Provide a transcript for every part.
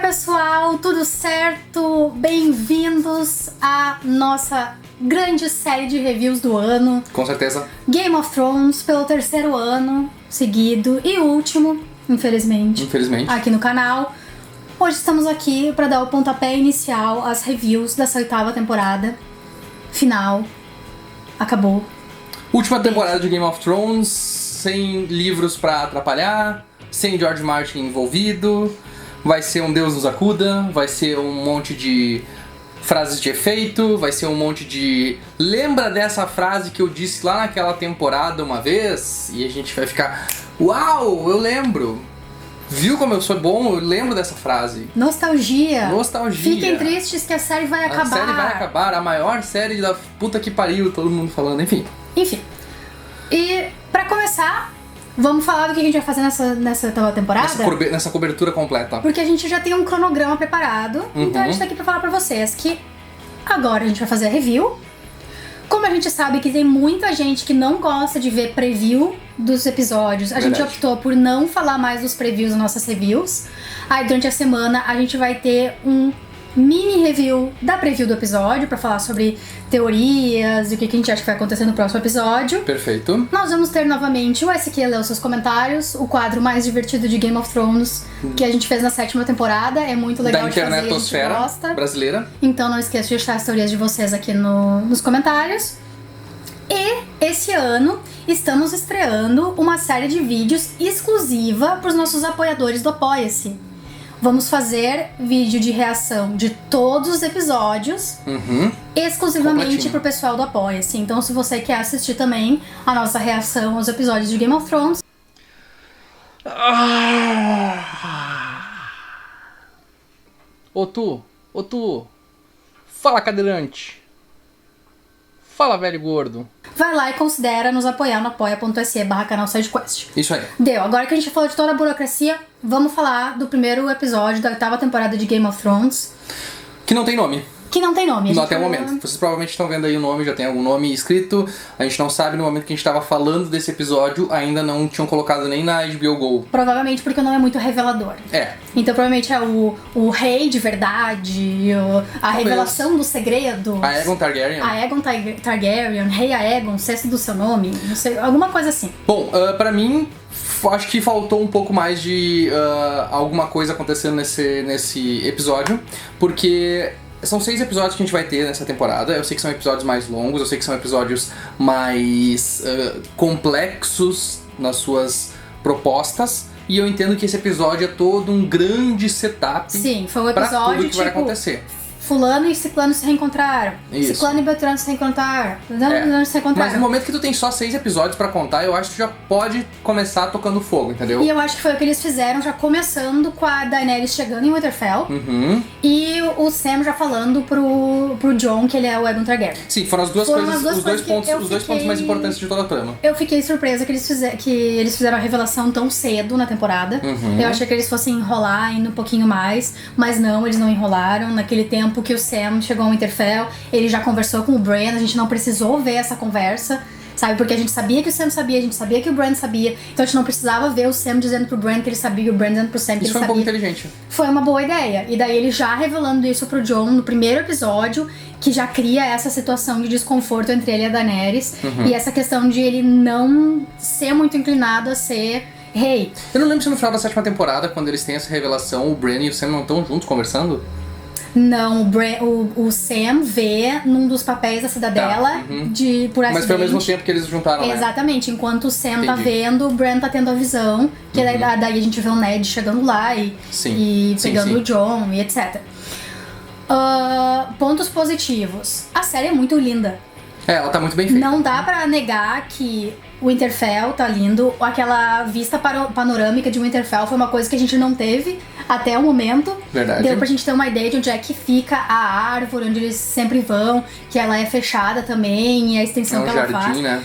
pessoal, tudo certo? Bem-vindos à nossa grande série de reviews do ano. Com certeza. Game of Thrones pelo terceiro ano seguido e último, infelizmente, aqui no canal. Hoje estamos aqui para dar o pontapé inicial às reviews dessa 8ª temporada. Final. Acabou. Última temporada de Game of Thrones, sem livros pra atrapalhar, sem George Martin envolvido. Vai ser um Deus nos acuda, vai ser um monte de frases de efeito, vai ser um monte de... Lembra dessa frase que eu disse lá naquela temporada uma vez? E a gente vai ficar... Uau, eu lembro! Viu como eu sou bom? Eu lembro dessa frase. Nostalgia. Fiquem tristes que a série vai acabar. A série vai acabar, a maior série da puta que pariu, todo mundo falando, enfim. E pra começar... Vamos falar do que a gente vai fazer nessa temporada? Nessa cobertura completa. Porque a gente já tem um cronograma preparado. Então a gente tá aqui pra falar pra vocês que agora a gente vai fazer a review. Como a gente sabe que tem muita gente que não gosta de ver preview dos episódios, a gente optou por não falar mais dos previews das nossas reviews. Aí durante a semana a gente vai ter um mini review da preview do episódio pra falar sobre teorias e o que a gente acha que vai acontecer no próximo episódio. Perfeito. Nós vamos ter novamente o SQ ler os seus comentários, o quadro mais divertido de Game of Thrones que a gente fez na 7ª temporada. É muito legal de fazer, a gente gosta. Brasileira. Então não esqueça de deixar as teorias de vocês aqui nos comentários. E esse ano estamos estreando uma série de vídeos exclusiva para os nossos apoiadores do Apoia-se. Vamos fazer vídeo de reação de todos os episódios, exclusivamente pro pessoal do Apoia-se. Então, se você quer assistir também a nossa reação aos episódios de Game of Thrones... Ô tu, fala cadeirante, fala velho gordo. Vai lá e considera nos apoiar no apoia.se/canal SideQuest. Isso aí. Deu. Agora que a gente falou de toda a burocracia, vamos falar do primeiro episódio da 8ª temporada de Game of Thrones. Que não tem nome. Não, até o momento. Vocês provavelmente estão vendo aí o nome, já tem algum nome escrito. A gente não sabe, no momento que a gente estava falando desse episódio, ainda não tinham colocado nem na HBO Go. Provavelmente porque o nome é muito revelador. Então provavelmente é o rei de verdade, a revelação do segredo. Aegon Targaryen. Aegon Targaryen, rei Aegon, cesse do seu nome, não sei, alguma coisa assim. Bom, pra mim... Acho que faltou um pouco mais de alguma coisa acontecendo nesse episódio, porque são 6 episódios que a gente vai ter nessa temporada. Eu sei que são episódios mais longos, eu sei que são episódios mais complexos nas suas propostas, e eu entendo que esse episódio é todo um grande setup. Sim, foi um episódio pra tudo que vai acontecer. Fulano e Ciclano se reencontraram. Isso. Ciclano e Beltrano se reencontraram. Mas no momento que tu tem só 6 episódios pra contar, eu acho que tu já pode começar tocando fogo, entendeu? E eu acho que foi o que eles fizeram, já começando com a Daenerys chegando em Winterfell. E o Sam já falando pro Jon que ele é o Aegon Targaryen. Sim, foram as duas coisas, os dois pontos mais importantes de toda a trama. Eu fiquei surpresa que eles fizeram a revelação tão cedo na temporada. Eu achei que eles fossem enrolar ainda um pouquinho mais, mas não, eles não enrolaram. Naquele tempo que o Sam chegou ao Winterfell, ele já conversou com o Bran, a gente não precisou ver essa conversa, sabe? Porque a gente sabia que o Sam sabia, a gente sabia que o Bran sabia, então a gente não precisava ver o Sam dizendo pro Bran que ele sabia e o Bran dizendo pro Sam que ele sabia. Isso foi um pouco inteligente. Foi uma boa ideia. E daí ele já revelando isso pro Jon no primeiro episódio, que já cria essa situação de desconforto entre ele e a Daenerys, e essa questão de ele não ser muito inclinado a ser rei. Eu não lembro se no final da 7ª temporada, quando eles têm essa revelação, o Bran e o Sam não estão juntos conversando? Não, o Sam vê num dos papéis da Cidadela por acidente. Mas foi ao mesmo tempo que eles juntaram, Exatamente, enquanto o Sam tá vendo, o Bran tá tendo a visão, que daí a gente vê o Ned chegando lá e pegando o Jon e etc. Pontos positivos. A série é muito linda. Ela tá muito bem feita. Não dá pra negar que o Winterfell tá lindo. Aquela vista panorâmica de Winterfell foi uma coisa que a gente não teve até o momento. Verdade. Deu pra gente ter uma ideia de onde é que fica a árvore, onde eles sempre vão, que ela é fechada também, e a extensão que ela faz. Né?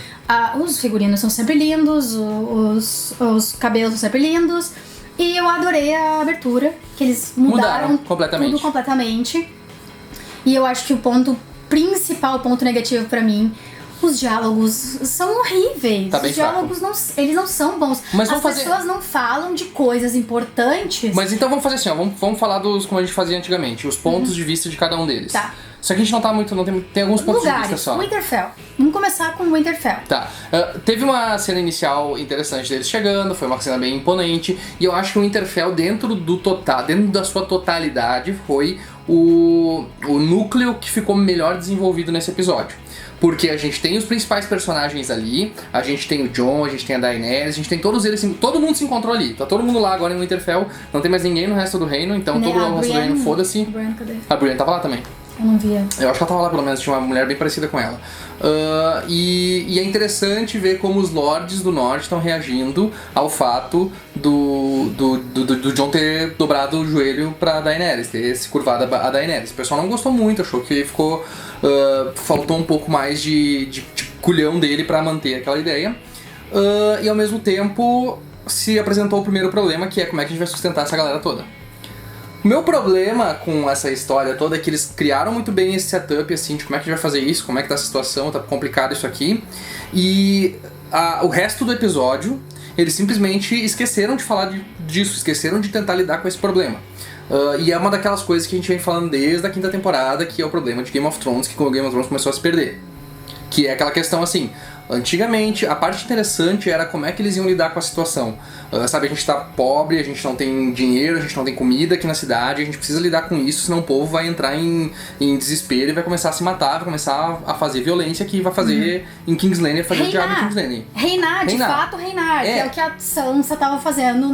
Os figurinos são sempre lindos, os cabelos são sempre lindos. E eu adorei a abertura, que eles mudaram completamente. tudo completamente. E eu acho que o ponto principal, ponto negativo pra mim, Os diálogos são horríveis. Tá bem Os diálogos eles não são bons. Mas as pessoas não falam de coisas importantes. Mas então vamos fazer assim, ó, vamos falar dos como a gente fazia antigamente, os pontos de vista de cada um deles. Tá. Só que a gente não tá muito, tem alguns pontos de vista só. Winterfell. Vamos começar com Winterfell. Tá. Teve uma cena inicial interessante deles chegando, foi uma cena bem imponente, e eu acho que o Winterfell dentro da sua totalidade foi o núcleo que ficou melhor desenvolvido nesse episódio. Porque a gente tem os principais personagens ali, a gente tem o Jon, a gente tem a Daenerys, a gente tem todos eles, todo mundo se encontrou ali. Tá todo mundo lá agora em Winterfell, não tem mais ninguém no resto do reino, então todo o resto do reino, foda-se. A Brienne tava lá também. Eu não via. Eu acho que ela tava lá pelo menos, tinha uma mulher bem parecida com ela. E é interessante ver como os Lords do Norte estão reagindo ao fato do Jon ter dobrado o joelho pra Daenerys, ter se curvado a Daenerys. O pessoal não gostou muito, achou que ficou... faltou um pouco mais de culhão dele pra manter aquela ideia. E ao mesmo tempo se apresentou o primeiro problema, que é como é que a gente vai sustentar essa galera toda. O meu problema com essa história toda é que eles criaram muito bem esse setup, assim, de como é que a gente vai fazer isso, como é que tá a situação, tá complicado isso aqui. E o resto do episódio, eles simplesmente esqueceram de falar disso, esqueceram de tentar lidar com esse problema. E é uma daquelas coisas que a gente vem falando desde a quinta temporada, que é o problema de Game of Thrones, que o Game of Thrones começou a se perder. Que é aquela questão assim... Antigamente, a parte interessante era como é que eles iam lidar com a situação. Sabe, a gente tá pobre, a gente não tem dinheiro, a gente não tem comida aqui na cidade, a gente precisa lidar com isso, senão o povo vai entrar em desespero e vai começar a se matar, vai começar a fazer violência que vai fazer em King's Landing, fazer o diabo em King's Landing. Reinar, de fato reinar, que é o que a Sansa tava fazendo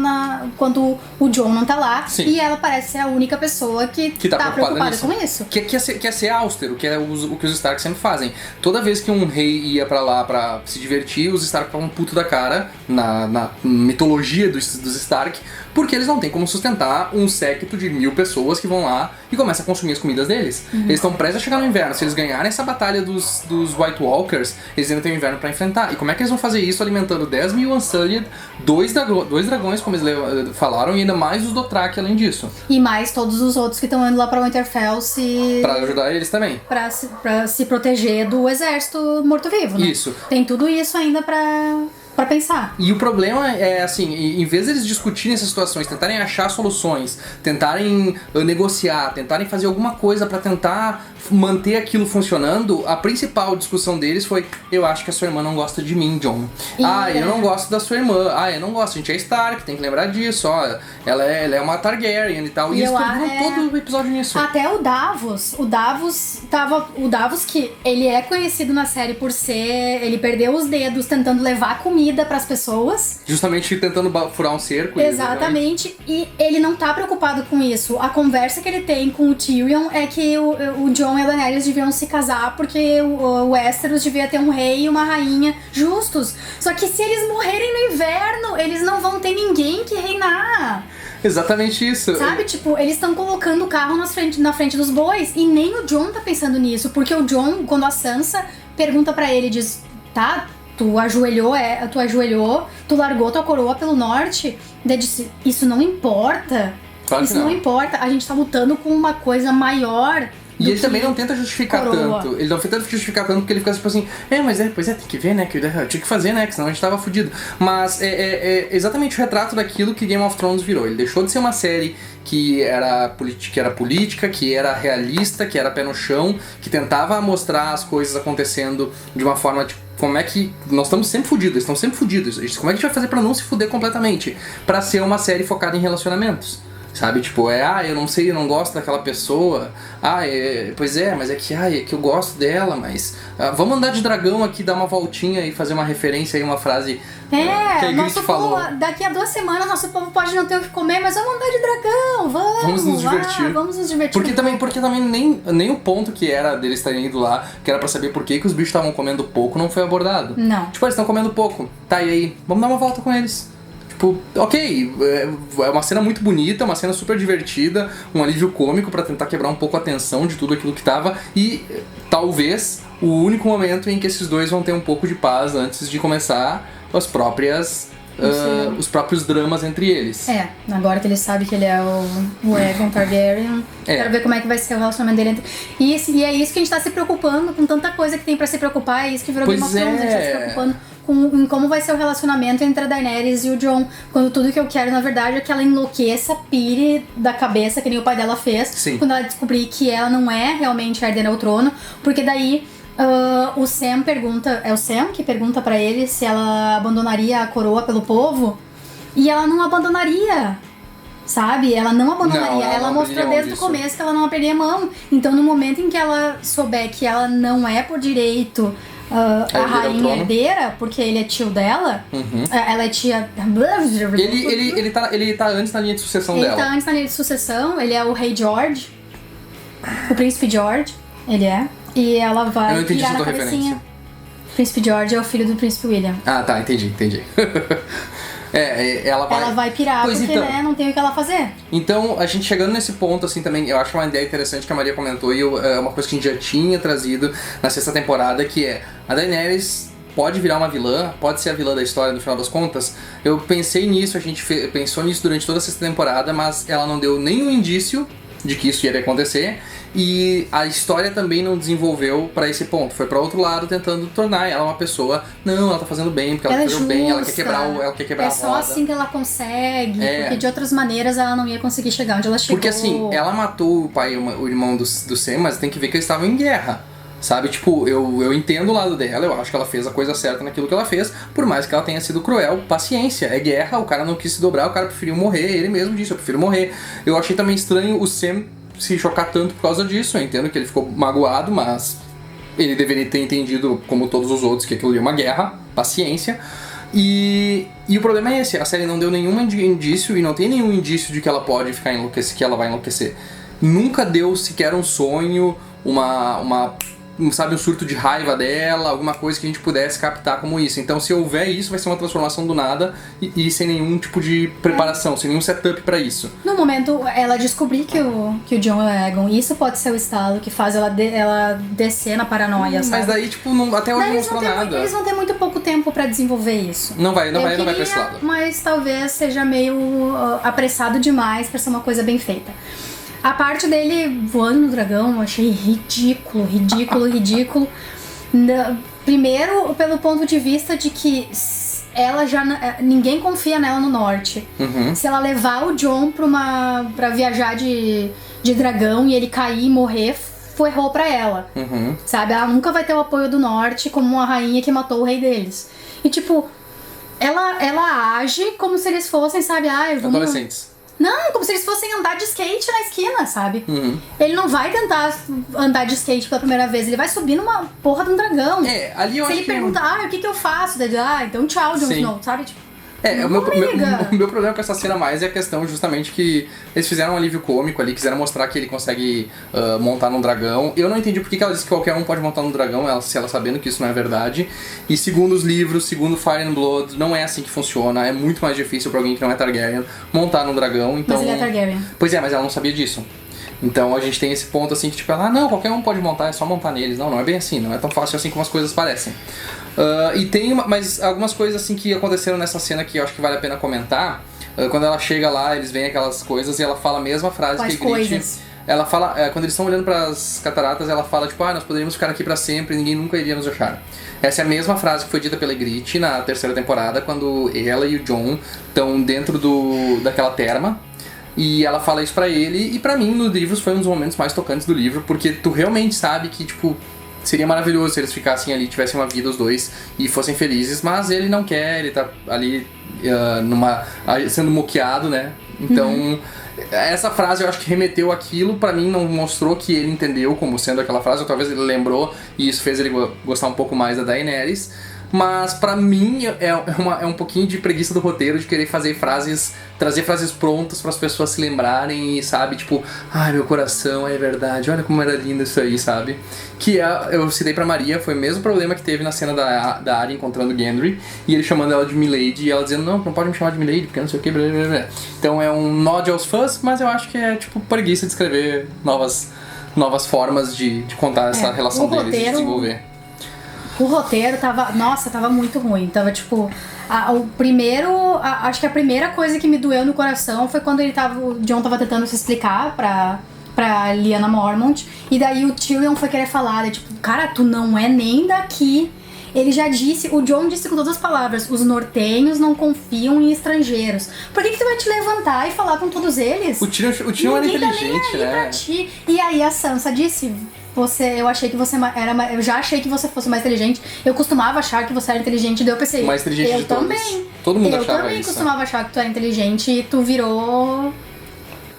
quando o Jon não tá lá. Sim. E ela parece ser a única pessoa que tá preocupada com isso. Quer ser austero, que é o que os Stark sempre fazem. Toda vez que um rei ia pra lá pra se divertir, os Stark ficavam puto da cara na mitologia dos Stark, porque eles não têm como sustentar um séquito de 1000 pessoas que vão lá e começam a consumir as comidas deles. Eles estão prestes a chegar no inverno. Se eles ganharem essa batalha dos White Walkers, eles ainda têm o inverno pra enfrentar. E como é que eles vão fazer isso alimentando 10.000 Unsullied, dois dragões, como eles falaram, e ainda mais os Dothraki além disso. E mais todos os outros que estão indo lá pra Winterfell pra ajudar eles também. Pra se proteger do exército morto-vivo, né? Isso. Tem tudo isso ainda pra pensar. E o problema é assim, em vez de eles discutirem essas situações, tentarem achar soluções, tentarem negociar, tentarem fazer alguma coisa pra tentar manter aquilo funcionando, a principal discussão deles foi: eu acho que a sua irmã não gosta de mim, Jon. Eu não gosto da sua irmã. Eu não gosto, a gente é Stark, tem que lembrar disso, ó. Ela é uma Targaryen e tal. E isso durou todo o episódio nisso. Até o Davos que ele é conhecido na série por ser... Ele perdeu os dedos tentando levar comida pras pessoas. Justamente tentando furar um cerco. Exatamente. E ele não tá preocupado com isso. A conversa que ele tem com o Tyrion é que o Jon e a Daenerys deviam se casar porque o Westeros devia ter um rei e uma rainha justos. Só que se eles morrerem no inverno, eles não vão ter ninguém que reinar. Exatamente isso. Sabe, tipo, eles estão colocando o carro na frente dos bois e nem o Jon tá pensando nisso. Porque o Jon, quando a Sansa pergunta pra ele, diz: tá, tu ajoelhou, tu largou tua coroa pelo norte. Ele disse: isso não importa. Claro isso não importa, a gente tá lutando com uma coisa maior. E ele também não tenta justificar tanto. Ele não tenta justificar tanto porque ele fica tipo assim: pois é, tem que ver, né? Que eu tinha que fazer, né? Que senão a gente tava fudido. Mas é exatamente o retrato daquilo que Game of Thrones virou. Ele deixou de ser uma série que era política, que era realista, que era pé no chão, que tentava mostrar as coisas acontecendo de uma forma tipo, como é que... Nós estamos sempre fudidos, eles estão sempre fudidos. Como é que a gente vai fazer pra não se fuder completamente? Pra ser uma série focada em relacionamentos. Sabe, tipo, eu não sei, eu não gosto daquela pessoa. Pois é, mas é que eu gosto dela, mas... vamos andar de dragão aqui, dar uma voltinha e fazer uma referência aí, uma frase que a Ygritte falou. Daqui a 2 semanas nosso povo pode não ter o que comer, mas vamos andar de dragão, vamos nos divertir. Vamos nos divertir. Porque também nem o ponto que era deles estarem indo lá, que era pra saber por que os bichos estavam comendo pouco, não foi abordado. Não. Tipo, eles estão comendo pouco. Tá, e aí? Vamos dar uma volta com eles. Tipo, ok, é uma cena muito bonita, uma cena super divertida, um alívio cômico pra tentar quebrar um pouco a tensão de tudo aquilo que tava, e talvez o único momento em que esses dois vão ter um pouco de paz antes de começar as próprias os próprios dramas entre eles. Agora que ele sabe que ele é o Aegon Targaryen, quero ver como é que vai ser o relacionamento dele. E é isso que a gente tá se preocupando com tanta coisa que tem pra se preocupar, é isso que virou Game of Thrones, a gente tá se preocupando em como vai ser o relacionamento entre a Daenerys e o Jon, quando tudo que eu quero, na verdade, é que ela enlouqueça, pire da cabeça, que nem o pai dela fez, quando ela descobrir que ela não é realmente a herdeira ao trono, porque daí o Sam pergunta, é o Sam que pergunta pra ele se ela abandonaria a coroa pelo povo, e ela não abandonaria, sabe? Ela não abandonaria, ela mostrou desde o começo que ela não abriria mão. Então no momento em que ela souber que ela não é por direito a rainha herdeira, porque ele é tio dela, ela é tia... Ele tá antes na linha de sucessão dela. Ele tá antes na linha de sucessão, ele é o rei George, o príncipe George, ele é. E ela vai. Eu não entendi pirar na referência. cabecinha. Príncipe George é o filho do príncipe William. Ah, tá, entendi. Ela vai pirar porque, então, né, não tem o que ela fazer. Então, a gente chegando nesse ponto, assim, também, eu acho uma ideia interessante que a Maria comentou e é uma coisa que a gente já tinha trazido na 6ª temporada, que é a Daenerys pode virar uma vilã, pode ser a vilã da história no final das contas. Eu pensei nisso, a gente pensou nisso durante toda a 6ª temporada, mas ela não deu nenhum indício de que isso iria acontecer, e a história também não desenvolveu pra esse ponto, foi pra outro lado tentando tornar ela uma pessoa, não, ela tá fazendo bem, porque ela tá fazendo bem, ela quer quebrar a roda. É só assim que ela consegue, porque de outras maneiras ela não ia conseguir chegar onde ela chegou. Porque assim, ela matou o pai e o irmão do Sam, mas tem que ver que eles estavam em guerra. Sabe, tipo, eu entendo o lado dela, eu acho que ela fez a coisa certa naquilo que ela fez, por mais que ela tenha sido cruel, paciência, é guerra, o cara não quis se dobrar, o cara preferiu morrer, ele mesmo disse, eu prefiro morrer. Eu achei também estranho o Sam se chocar tanto por causa disso, eu entendo que ele ficou magoado, mas ele deveria ter entendido, como todos os outros, que aquilo ali é uma guerra, paciência. E o problema é esse, a série não deu nenhum indício, e não tem nenhum indício de que ela pode ficar enlouquecida, que ela vai enlouquecer. Nunca deu sequer um sonho, sabe, um surto de raiva dela, alguma coisa que a gente pudesse captar como isso. Então, se houver isso, vai ser uma transformação do nada e sem nenhum tipo de preparação, sem nenhum setup pra isso. No momento, ela descobrir que o Jon é Aegon, isso pode ser o estalo que faz ela descer na paranoia, sabe? Mas daí, tipo, até hoje não mostrou nada. Eles vão ter muito pouco tempo pra desenvolver isso. Não vai pra esse lado. Mas talvez seja meio apressado demais pra ser uma coisa bem feita. A parte dele voando no dragão eu achei ridículo. Primeiro, pelo ponto de vista de que ninguém confia nela no norte. Se ela levar o Jon pra viajar de dragão e ele cair e morrer, ferrou pra ela. Sabe? Ela nunca vai ter o apoio do norte como uma rainha que matou o rei deles. E tipo, ela age como se eles fossem, sabe? Adolescentes. Não, como se eles fossem andar de skate na esquina, sabe? Ele não vai tentar andar de skate pela primeira vez, ele vai subir numa porra de um dragão. Ali eu Se acho ele perguntar, o que eu faço? Daí, então tchau, Jon Snow, sabe? Tipo, o meu problema com essa cena mais é a questão justamente que eles fizeram um alívio cômico ali, quiseram mostrar que ele consegue montar num dragão. Eu não entendi porque ela disse que qualquer um pode montar num dragão, se ela sabendo que isso não é verdade. E segundo os livros, segundo Fire and Blood, não é assim que funciona. É muito mais difícil pra alguém que não é Targaryen montar num dragão. Então... Mas ele é Targaryen. Pois é, mas ela não sabia disso. Então a gente tem esse ponto assim que tipo, não, qualquer um pode montar, é só montar neles. Não é bem assim, não é tão fácil assim como as coisas parecem. E tem mas algumas coisas assim que aconteceram nessa cena que eu acho que vale a pena comentar. Quando ela chega lá, eles veem aquelas coisas e ela fala a mesma frase que Ygritte. Ela fala, quando eles estão olhando para as cataratas, ela fala tipo, nós poderíamos ficar aqui para sempre, ninguém nunca iria nos achar. Essa é a mesma frase que foi dita pela Ygritte na 3ª temporada, quando ela e o Jon estão dentro daquela terma. E ela fala isso pra ele, e pra mim, nos livros, foi um dos momentos mais tocantes do livro, porque tu realmente sabe que, tipo, seria maravilhoso se eles ficassem ali, tivessem uma vida os dois e fossem felizes, mas ele não quer, ele tá ali sendo moqueado, né? Então, essa frase eu acho que remeteu aquilo, pra mim não mostrou que ele entendeu como sendo aquela frase, ou talvez ele lembrou e isso fez ele gostar um pouco mais da Daenerys. Mas pra mim é um pouquinho de preguiça do roteiro de querer trazer frases prontas para as pessoas se lembrarem e, sabe, tipo, meu coração, é verdade, olha como era lindo isso aí, sabe? Que eu citei pra Maria, foi o mesmo problema que teve na cena da Arya encontrando Gendry e ele chamando ela de Milady e ela dizendo, não pode me chamar de Milady porque não sei o que, blá, blá, blá. Então é um nod aos fãs, mas eu acho que é tipo preguiça de escrever novas formas de contar essa relação deles e desenvolver. O roteiro tava muito ruim, tava tipo... Acho que a primeira coisa que me doeu no coração foi quando o Jon tava tentando se explicar pra Lyanna Mormont, e daí o Tyrion foi querer falar, tipo, cara, tu não é nem daqui. Ele já disse, o Jon disse com todas as palavras, os nortenhos não confiam em estrangeiros. Por que tu vai te levantar e falar com todos eles? O Tyrion era inteligente, né? Pra ti. E aí a Sansa disse, eu achei que você era, eu já achei que você fosse mais inteligente. Eu costumava achar que você era inteligente, daí eu pensei, mais inteligente eu de todos. também. Todo mundo achava isso. Eu também costumava achar que tu era inteligente e tu virou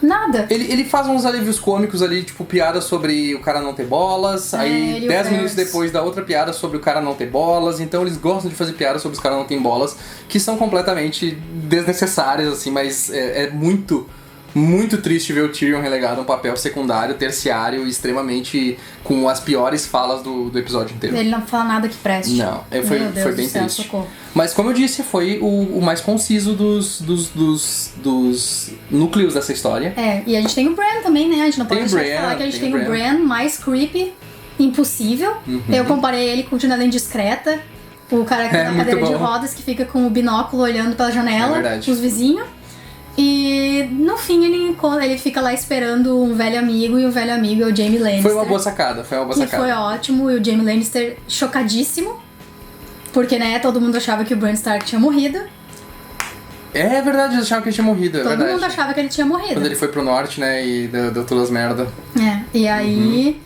nada. Ele faz uns alívios cômicos ali, tipo, piada sobre o cara não ter bolas, aí 10 minutos depois dá outra piada sobre o cara não ter bolas, então eles gostam de fazer piada sobre os caras não terem bolas, que são completamente desnecessárias, assim, mas é muito, muito triste ver o Tyrion relegado a um papel secundário, terciário, extremamente com as piores falas do episódio inteiro. Ele não fala nada que preste. Não, foi bem céu, triste. Socorro. Mas como eu disse, foi o mais conciso dos núcleos dessa história. E a gente tem o Bran também, né? A gente não pode deixar de falar que a gente tem o Bran mais creepy impossível. Eu comparei ele com o Janela Indiscreta, o cara na cadeira de rodas que fica com o binóculo olhando pela janela, os vizinhos. E no fim ele fica lá esperando um velho amigo, e o velho amigo é o Jaime Lannister. Foi uma boa sacada, que foi ótimo, e o Jaime Lannister chocadíssimo. Porque, né, todo mundo achava que o Bran Stark tinha morrido. É verdade, eles achavam que ele tinha morrido, Todo mundo achava que ele tinha morrido. Quando ele foi pro norte, né, e deu todas as merda. E aí...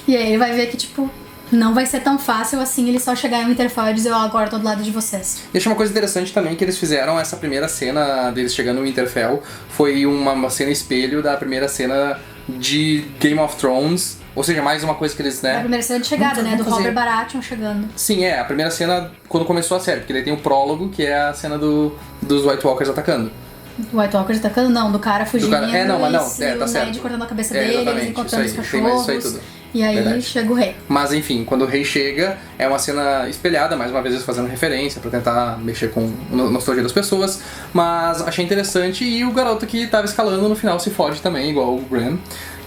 E aí ele vai ver que, tipo, não vai ser tão fácil assim ele só chegar em Winterfell e dizer, agora eu tô do lado de vocês. E achei uma coisa interessante também que eles fizeram, essa primeira cena deles chegando no Winterfell foi uma cena espelho da primeira cena de Game of Thrones. Ou seja, mais uma coisa que eles, né... A primeira cena de chegada, né? Do Robert Baratheon chegando. Sim, a primeira cena quando começou a série, porque ele tem o prólogo, que é a cena dos White Walkers atacando. White Walkers atacando? Não, do cara fugindo. Tá o certo. Ned cortando a cabeça dele, eles encontrando os cachorros. Isso aí tudo. E aí chega o rei. Mas enfim, quando o rei chega, é uma cena espelhada, mais uma vez eles fazendo referência pra tentar mexer com a nostalgia das pessoas. Mas achei interessante, e o garoto que tava escalando no final se fode também, igual o Bran.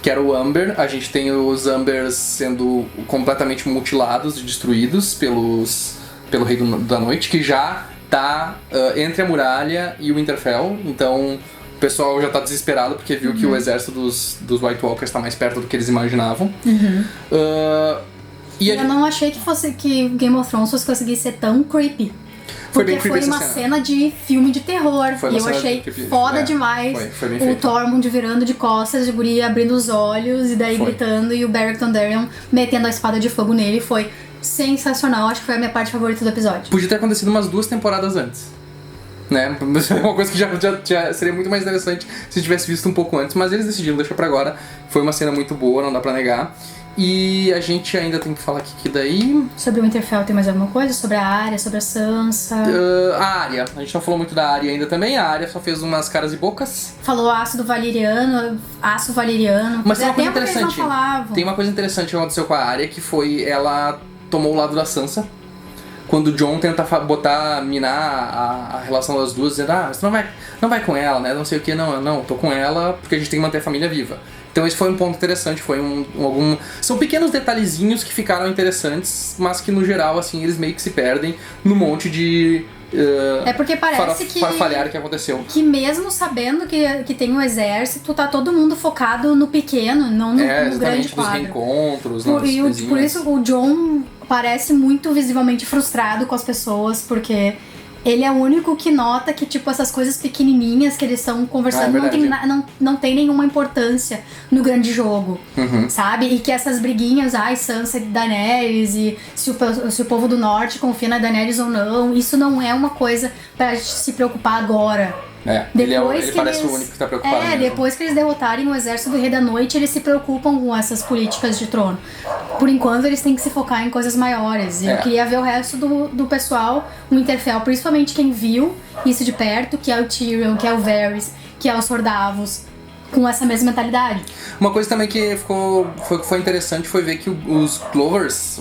Que era o Amber. A gente tem os Ambers sendo completamente mutilados e destruídos pelo Rei da Noite, que já tá entre a muralha e o Winterfell. Então o pessoal já tá desesperado porque viu que o exército dos White Walkers tá mais perto do que eles imaginavam. Eu não achei que Game of Thrones fosse conseguir ser tão creepy. Porque foi uma cena de filme de terror. E eu achei foda demais. Foi bem o feito. Tormund virando de costas, o guri abrindo os olhos e daí gritando, e o Beric Dondarrion metendo a espada de fogo nele. Foi sensacional. Acho que foi a minha parte favorita do episódio. Podia ter acontecido umas 2 temporadas antes. Né? Uma coisa que já seria muito mais interessante se tivesse visto um pouco antes. Mas eles decidiram deixar pra agora. Foi uma cena muito boa, não dá pra negar. E a gente ainda tem que falar aqui que daí... Sobre o Winterfell tem mais alguma coisa? Sobre a Arya, sobre a Sansa? A Arya. A gente não falou muito da Arya ainda também. A Arya só fez umas caras e bocas. Falou aço valeriano. Mas tem uma coisa interessante. Eles não falavam. Tem uma coisa interessante que aconteceu com a Arya, que foi ela tomou o lado da Sansa. Quando o Jon tenta minar a relação das duas, dizendo, você não vai com ela, né? Não sei o que, não, tô com ela porque a gente tem que manter a família viva. Então esse foi um ponto interessante, são pequenos detalhezinhos que ficaram interessantes, mas que no geral, assim, eles meio que se perdem num monte de porque parece que farfalhar que aconteceu. Que mesmo sabendo que tem um exército, tá todo mundo focado no pequeno, não no grande quadro. Nos reencontros, por isso o Jon parece muito visivelmente frustrado com as pessoas, porque ele é o único que nota que, tipo, essas coisas pequenininhas que eles estão conversando não tem nenhuma importância no grande jogo, sabe? E que essas briguinhas, Sansa e Daenerys, e se o povo do norte confia na Daenerys ou não, isso não é uma coisa pra gente se preocupar agora. Ele parece o único que tá preocupado mesmo. Depois que eles derrotarem o exército do Rei da Noite, eles se preocupam com essas políticas de trono. Por enquanto, eles têm que se focar em coisas maiores. E eu queria ver o resto do pessoal, o Winterfell, principalmente quem viu isso de perto, que é o Tyrion, que é o Varys, que é os Davos, com essa mesma mentalidade. Uma coisa também que foi interessante foi ver que os Glovers,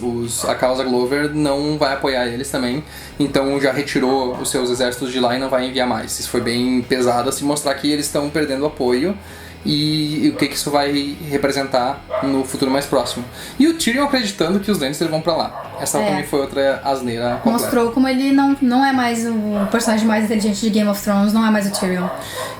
a causa Glover, não vai apoiar eles também. Então já retirou os seus exércitos de lá e não vai enviar mais. Isso foi bem pesado, assim, mostrar que eles estão perdendo apoio. e o que isso vai representar no futuro mais próximo. E o Tyrion acreditando que os Lannister vão pra lá. Essa também foi outra asneira completa. Mostrou como ele não é mais o personagem mais inteligente de Game of Thrones, não é mais o Tyrion.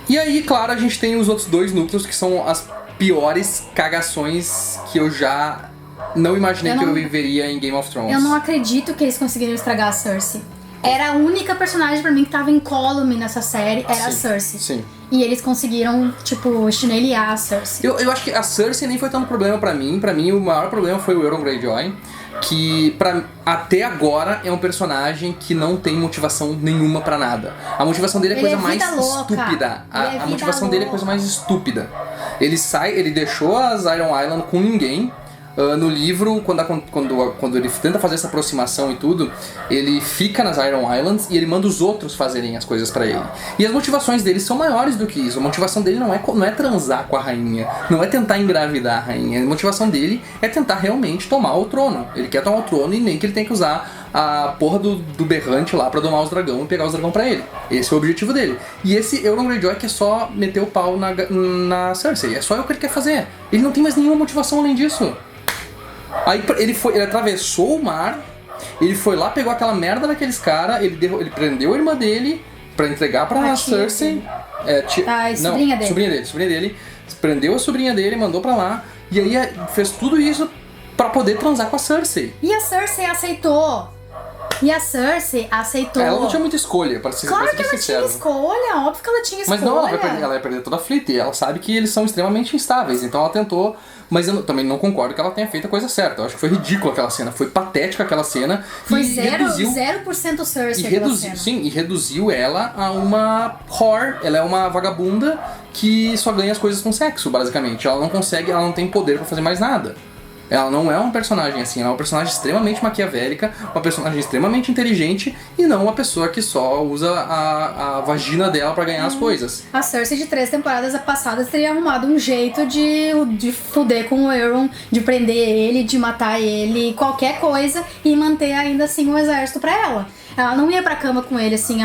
E aí, claro, a gente tem os outros dois núcleos que são as piores cagações que eu já não imaginei que eu viveria em Game of Thrones. Eu não acredito que eles conseguiram estragar a Cersei. Era a única personagem pra mim que tava incólume nessa série, era a Cersei. Sim. E eles conseguiram, tipo, chinelear a Cersei. Eu acho que a Cersei nem foi tanto problema pra mim. Pra mim, o maior problema foi o Euron Greyjoy, que até agora é um personagem que não tem motivação nenhuma pra nada. A motivação dele é a coisa mais estúpida. A motivação dele é a coisa mais estúpida. Ele deixou as Iron Island com ninguém. No livro, quando ele tenta fazer essa aproximação e tudo, ele fica nas Iron Islands e ele manda os outros fazerem as coisas pra ele. E as motivações dele são maiores do que isso. A motivação dele não é transar com a rainha, não é tentar engravidar a rainha. A motivação dele é tentar realmente tomar o trono. Ele quer tomar o trono e nem que ele tem que usar a porra do berrante lá pra domar os dragões e pegar os dragões pra ele. Esse é o objetivo dele. E esse Euron Greyjoy que é só meter o pau na Cersei. É só o que ele quer fazer. Ele não tem mais nenhuma motivação além disso. Aí ele atravessou o mar, ele foi lá, pegou aquela merda daqueles caras, ele prendeu a irmã dele pra entregar pra Cersei. Sobrinha dele. Prendeu a sobrinha dele, mandou pra lá, e aí fez tudo isso pra poder transar com a Cersei. E a Cersei aceitou. Ela não tinha muita escolha, para ser Claro que ela sincero. tinha escolha, óbvio que ela tinha escolha. Mas não, ela ia perder toda a Fleet, e ela sabe que eles são extremamente instáveis, então ela tentou, mas eu também não concordo que ela tenha feito a coisa certa. Eu acho que foi ridícula aquela cena, foi patética aquela cena. Foi 0% Cersei aquela cena. Sim, e reduziu ela a uma whore, ela é uma vagabunda que só ganha as coisas com sexo, basicamente. Ela não tem poder pra fazer mais nada. Ela não é um personagem assim, ela é uma personagem extremamente maquiavélica, uma personagem extremamente inteligente e não uma pessoa que só usa a vagina dela pra ganhar as coisas. A Cersei de 3 temporadas passadas teria arrumado um jeito de fuder com o Euron, de prender ele, de matar ele, qualquer coisa e manter ainda assim o exército pra ela. Ela não ia pra cama com ele assim,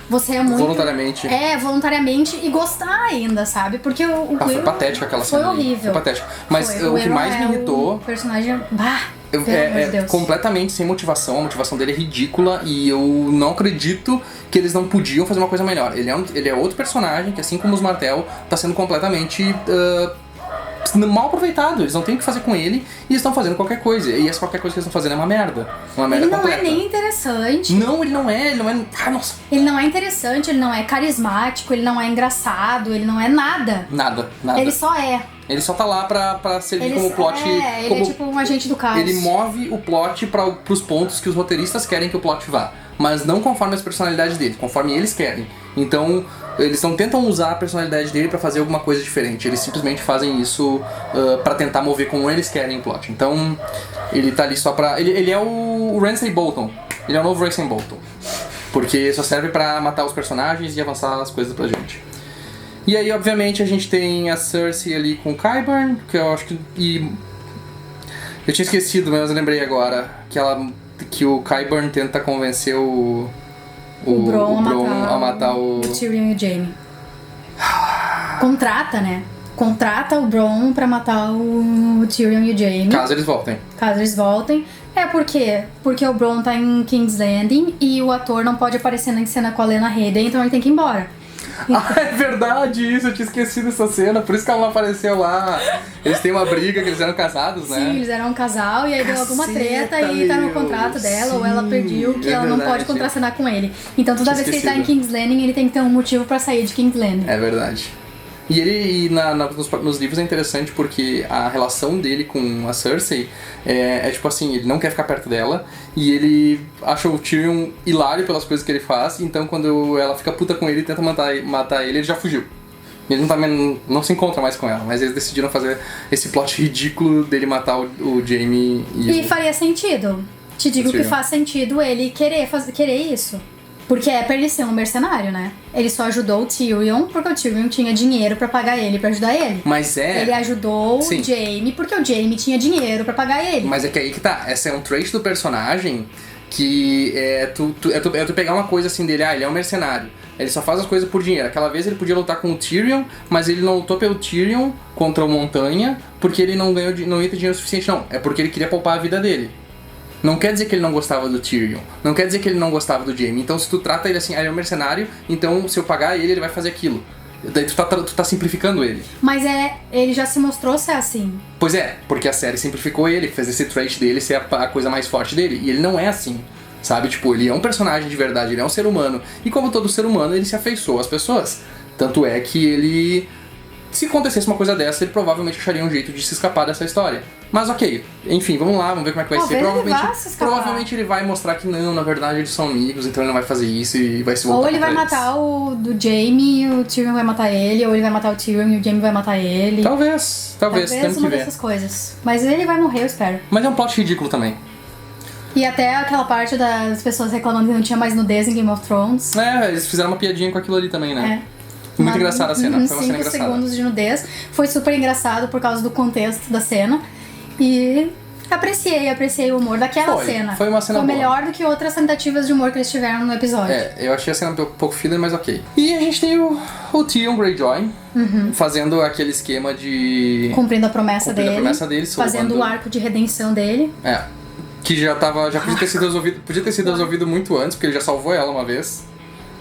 você é muito... Voluntariamente. Voluntariamente e gostar ainda, sabe? Porque foi patética aquela cena. Foi horrível. Foi patética. Mas o que mais me irritou... O personagem... completamente sem motivação. A motivação dele é ridícula e eu não acredito que eles não podiam fazer uma coisa melhor. Ele é outro personagem que, assim como os Martell, tá sendo completamente... mal aproveitado, eles não têm o que fazer com ele e eles estão fazendo qualquer coisa. E essa qualquer coisa que eles estão fazendo é uma merda. Uma merda completa. Ele não é nem interessante. Não, ele não é. Nossa. Ele não é interessante, ele não é carismático, ele não é engraçado, ele não é nada. Nada. Ele só é. Ele só tá lá pra servir como plot. Ele é tipo um agente do caos. Ele move o plot pros pontos que os roteiristas querem que o plot vá. Mas não conforme as personalidades dele, conforme eles querem. Então, eles não tentam usar a personalidade dele pra fazer alguma coisa diferente. Eles simplesmente fazem isso pra tentar mover como eles querem o plot. Então, ele tá ali só pra... Ele é o Ramsay Bolton. Ele é o novo Ramsay Bolton. Porque só serve pra matar os personagens e avançar as coisas pra gente. E aí, obviamente, a gente tem a Cersei ali com o Qyburn, que eu acho que... Eu tinha esquecido, mas eu lembrei agora. Que o Qyburn tenta convencer o Bronn a matar o Tyrion e o Jaime. Contrata, né? Contrata o Bronn pra matar o Tyrion e o Jaime. Caso eles voltem. Por quê? Porque o Bronn tá em King's Landing e o ator não pode aparecer na cena com a Lena Headey, então ele tem que ir embora. É verdade isso, eu tinha esquecido essa cena, por isso que ela não apareceu lá. Eles têm uma briga que eles eram casados, né? Sim, eles eram um casal e aí deu alguma treta e tá no contrato dela, ou ela pediu que ela não pode contracenar com ele. Então toda vez que ele tá em King's Landing, ele tem que ter um motivo pra sair de King's Landing. É verdade. E ele, nos livros é interessante porque a relação dele com a Cersei é tipo assim, ele não quer ficar perto dela e ele acha o Tyrion hilário pelas coisas que ele faz, então quando ela fica puta com ele e tenta matar ele já fugiu. Ele não se encontra mais com ela, mas eles decidiram fazer esse plot ridículo dele matar o Jaime e faria sentido. Te digo que faz sentido ele querer isso. Porque é pra ele ser um mercenário, né? Ele só ajudou o Tyrion porque o Tyrion tinha dinheiro pra pagar ele, pra ajudar ele. Ele ajudou o Jaime porque o Jaime tinha dinheiro pra pagar ele. Mas é que aí que tá. Esse é um trait do personagem Que é tu pegar uma coisa assim dele, ele é um mercenário. Ele só faz as coisas por dinheiro. Aquela vez ele podia lutar com o Tyrion, mas ele não lutou pelo Tyrion contra o Montanha porque ele não ia ter dinheiro suficiente, não. É porque ele queria poupar a vida dele. Não quer dizer que ele não gostava do Tyrion. Não quer dizer que ele não gostava do Jaime. Então se tu trata ele assim, ele é um mercenário, então se eu pagar ele vai fazer aquilo. Daí tu tá simplificando ele. Mas ele já se mostrou ser assim. Pois é, porque a série simplificou ele, fez esse trait dele ser a coisa mais forte dele. E ele não é assim, sabe? Tipo, ele é um personagem de verdade, ele é um ser humano. E como todo ser humano, ele se afeiçoou às pessoas. Tanto é que ele... Se acontecesse uma coisa dessa, ele provavelmente acharia um jeito de se escapar dessa história. Mas ok, enfim, vamos lá, vamos ver como é que vai ser. Provavelmente ele vai mostrar que não, na verdade eles são amigos, então ele não vai fazer isso e vai se voltar. Ou ele vai matar o do Jaime e o Tyrion vai matar ele, ou ele vai matar o Tyrion e o Jaime vai matar ele. Talvez, temos que uma ver. Dessas coisas. Mas ele vai morrer, eu espero. Mas é um plot ridículo também. E até aquela parte das pessoas reclamando que não tinha mais nudez em Game of Thrones. Eles fizeram uma piadinha com aquilo ali também, né? Muito engraçada a cena, foi uma cena engraçada. 5 segundos de nudez. Foi super engraçado por causa do contexto da cena. E apreciei o humor daquela cena. Foi uma cena boa. Foi melhor do que outras tentativas de humor que eles tiveram no episódio. Eu achei a cena um pouco filler, mas ok. E a gente tem o Tyrion Greyjoy fazendo aquele esquema de... Cumprindo a promessa dele. Fazendo o arco de redenção dele. Que já podia ter sido resolvido muito antes, porque ele já salvou ela uma vez.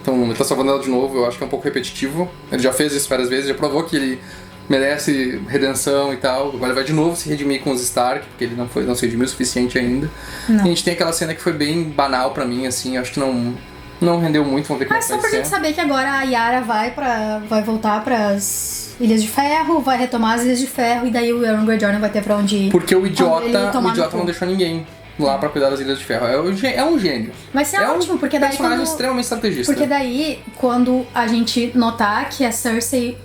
Então ele tá salvando ela de novo, eu acho que é um pouco repetitivo. Ele já fez isso várias vezes, já provou que ele merece redenção e tal. Agora ele vai de novo se redimir com os Stark, porque ele não se redimiu o suficiente ainda. E a gente tem aquela cena que foi bem banal pra mim, assim, acho que não rendeu muito, vamos ver como é que vai ser. Mas só pra gente saber que agora a Yara vai voltar pras Ilhas de Ferro, vai retomar as Ilhas de Ferro, e daí o Euron Greyjoy não vai ter pra onde ir. Porque o idiota não deixou ninguém lá pra cuidar das Ilhas de Ferro. É um gênio. Vai ser ótimo, porque daí personagem extremamente estrategista. Porque daí, quando a gente notar que a Cersei,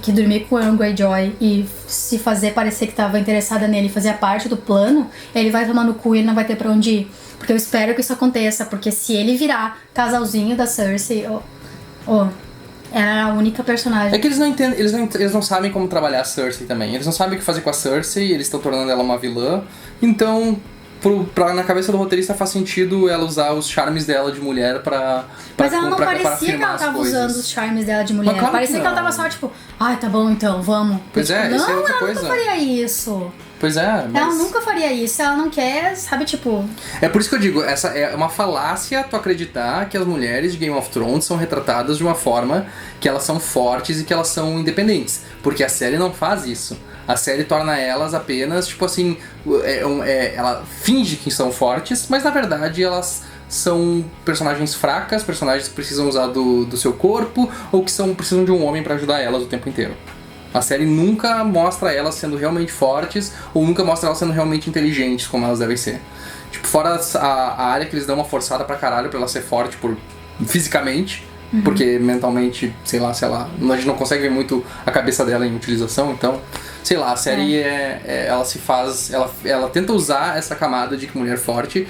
que dormir com o Euron Greyjoy e se fazer parecer que tava interessada nele, fazia parte do plano, ele vai tomar no cu e ele não vai ter pra onde ir. Porque eu espero que isso aconteça, porque se ele virar casalzinho da Cersei, era a única personagem. É que eles não entendem, eles não sabem como trabalhar a Cersei também. Eles não sabem o que fazer com a Cersei, eles estão tornando ela uma vilã. Então, na cabeça do roteirista faz sentido ela usar os charmes dela de mulher pra Mas ela não parecia que ela tava coisas. usando os charmes dela de mulher. Claro parecia que ela tava só tipo, tá bom então, vamos. Pois tipo, isso é outra coisa. Ela nunca faria isso. Pois é, mas... Ela nunca faria isso, ela não quer, sabe, tipo... É por isso que eu digo, essa é uma falácia tu acreditar que as mulheres de Game of Thrones são retratadas de uma forma que elas são fortes e que elas são independentes. Porque a série não faz isso. A série torna elas apenas, tipo assim, ela finge que são fortes, mas na verdade elas são personagens fracas, personagens que precisam usar do seu corpo, ou que precisam de um homem pra ajudar elas o tempo inteiro. A série nunca mostra elas sendo realmente fortes, ou nunca mostra elas sendo realmente inteligentes, como elas devem ser. Tipo, fora a área que eles dão uma forçada pra caralho pra ela ser forte fisicamente, porque mentalmente, sei lá, a gente não consegue ver muito a cabeça dela em utilização, então... Sei lá, a série ela se faz... Ela tenta usar essa camada de mulher forte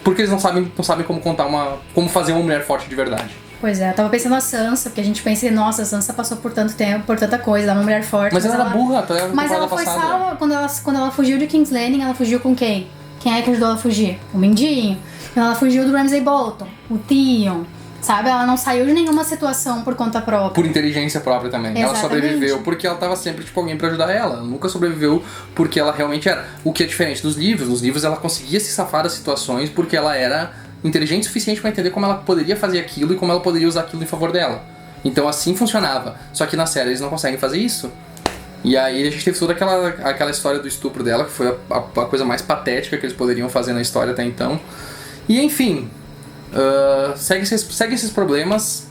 porque eles não sabem como como fazer uma mulher forte de verdade. Pois é, eu tava pensando na Sansa, porque a gente pensa, nossa, a Sansa passou por tanto tempo, por tanta coisa, ela é uma mulher forte. Mas ela era burra, até Mas ela foi salva, quando ela fugiu de King's Landing, ela fugiu com quem? Quem é que ajudou ela a fugir? O Mindinho. Quando ela fugiu do Ramsay Bolton, o Theon. Sabe, ela não saiu de nenhuma situação por conta própria. Por inteligência própria também. Exatamente. Ela sobreviveu porque ela tava sempre, alguém pra ajudar ela. Ela nunca sobreviveu porque ela realmente era. O que é diferente dos livros. Nos livros ela conseguia se safar das situações porque ela era inteligente o suficiente pra entender como ela poderia fazer aquilo e como ela poderia usar aquilo em favor dela. Então assim funcionava. Só que na série eles não conseguem fazer isso. E aí a gente teve toda aquela história do estupro dela, que foi a coisa mais patética que eles poderiam fazer na história até então. E enfim... segue esses problemas.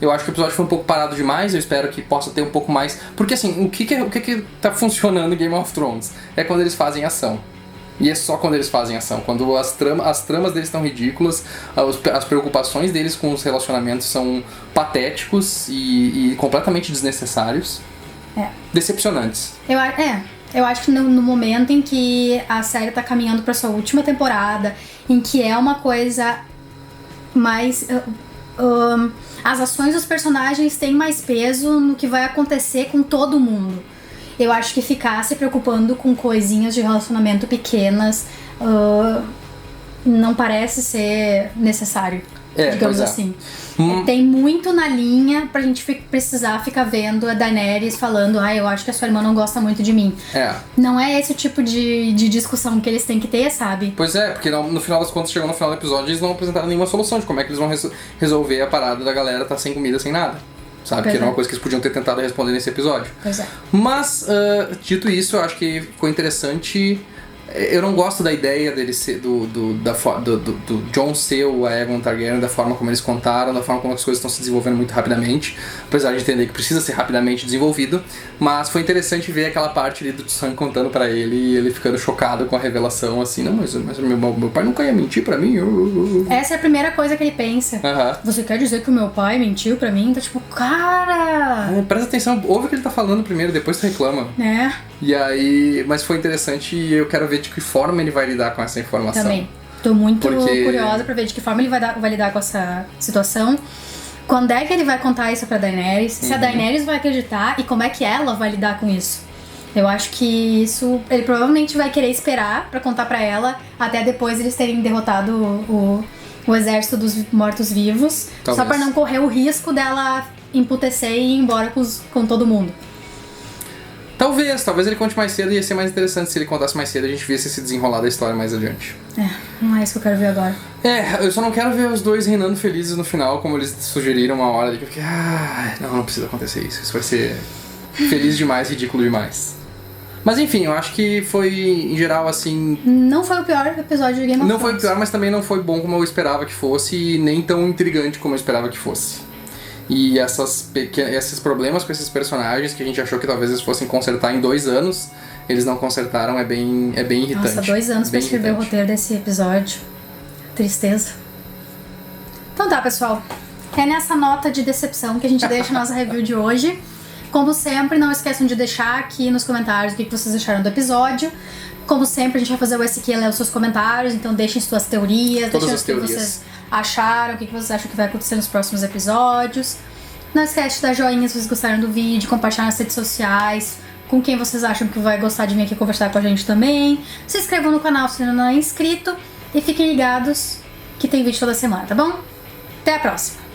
Eu acho que o episódio foi um pouco parado demais. Eu espero que possa ter um pouco mais. Porque assim, o que tá funcionando em Game of Thrones é quando eles fazem ação. E é só quando eles fazem ação. Quando as tramas deles estão ridículas, as preocupações deles com os relacionamentos são patéticos e completamente desnecessários. Decepcionantes. Eu acho que no momento em que a série tá caminhando pra sua última temporada, em que é uma coisa mais... as ações dos personagens têm mais peso no que vai acontecer com todo mundo. Eu acho que ficar se preocupando com coisinhas de relacionamento pequenas não parece ser necessário, digamos pois é. assim. Tem muito na linha pra gente precisar ficar vendo a Daenerys falando eu acho que a sua irmã não gosta muito de mim. Não é esse o tipo de discussão que eles têm que ter, sabe? Pois é, porque no final das contas, chegou no final do episódio, eles não apresentaram nenhuma solução de como é que eles vão resolver a parada da galera tá sem comida, sem nada. Sabe? Pois que era uma coisa que eles podiam ter tentado responder nesse episódio. Pois é. Mas, dito isso, eu acho que ficou interessante. Eu não gosto da ideia dele ser do Jon ser o Aegon Targaryen, da forma como eles contaram, da forma como as coisas estão se desenvolvendo muito rapidamente, apesar de entender que precisa ser rapidamente desenvolvido. Mas foi interessante ver aquela parte ali do Sam contando pra ele e ele ficando chocado com a revelação, assim, não, mas meu pai nunca ia mentir pra mim. Essa é a primeira coisa que ele pensa. Você quer dizer que o meu pai mentiu pra mim? Então, tipo, cara... presta atenção, ouve o que ele tá falando primeiro, depois tu reclama. E aí, mas foi interessante e eu quero ver de que forma ele vai lidar com essa informação. Também. Tô muito curiosa pra ver de que forma ele vai lidar com essa situação. Quando é que ele vai contar isso pra Daenerys? Se a Daenerys vai acreditar e como é que ela vai lidar com isso? Eu acho que isso... Ele provavelmente vai querer esperar pra contar pra ela até depois eles terem derrotado o exército dos mortos-vivos. Só pra não correr o risco dela emputecer e ir embora com todo mundo. Talvez ele conte mais cedo e ia ser mais interessante se ele contasse mais cedo e a gente visse esse desenrolar da história mais adiante. Não é isso que eu quero ver agora. Eu só não quero ver os dois reinando felizes no final, como eles sugeriram uma hora ali, porque não precisa acontecer isso. Isso vai ser feliz demais, ridículo demais. Mas enfim, eu acho que foi, em geral, assim... Não foi o pior episódio de Game of Thrones. Não foi o pior, mas também não foi bom como eu esperava que fosse e nem tão intrigante como eu esperava que fosse. E esses problemas com esses personagens que a gente achou que talvez eles fossem consertar em 2 anos, eles não consertaram, é bem irritante. Nossa, 2 anos pra escrever o roteiro desse episódio. Tristeza. Então tá, pessoal. É nessa nota de decepção que a gente deixa a nossa review de hoje. Como sempre, não esqueçam de deixar aqui nos comentários o que vocês acharam do episódio. Como sempre, a gente vai fazer o SQ ler os seus comentários, então deixem suas teorias, Todas deixem as o que teorias. vocês acharam, o que vocês acham que vai acontecer nos próximos episódios. Não esquece de dar joinha se vocês gostaram do vídeo, compartilhar nas redes sociais, com quem vocês acham que vai gostar de vir aqui conversar com a gente também. Se inscrevam no canal se ainda não é inscrito e fiquem ligados que tem vídeo toda semana, tá bom? Até a próxima!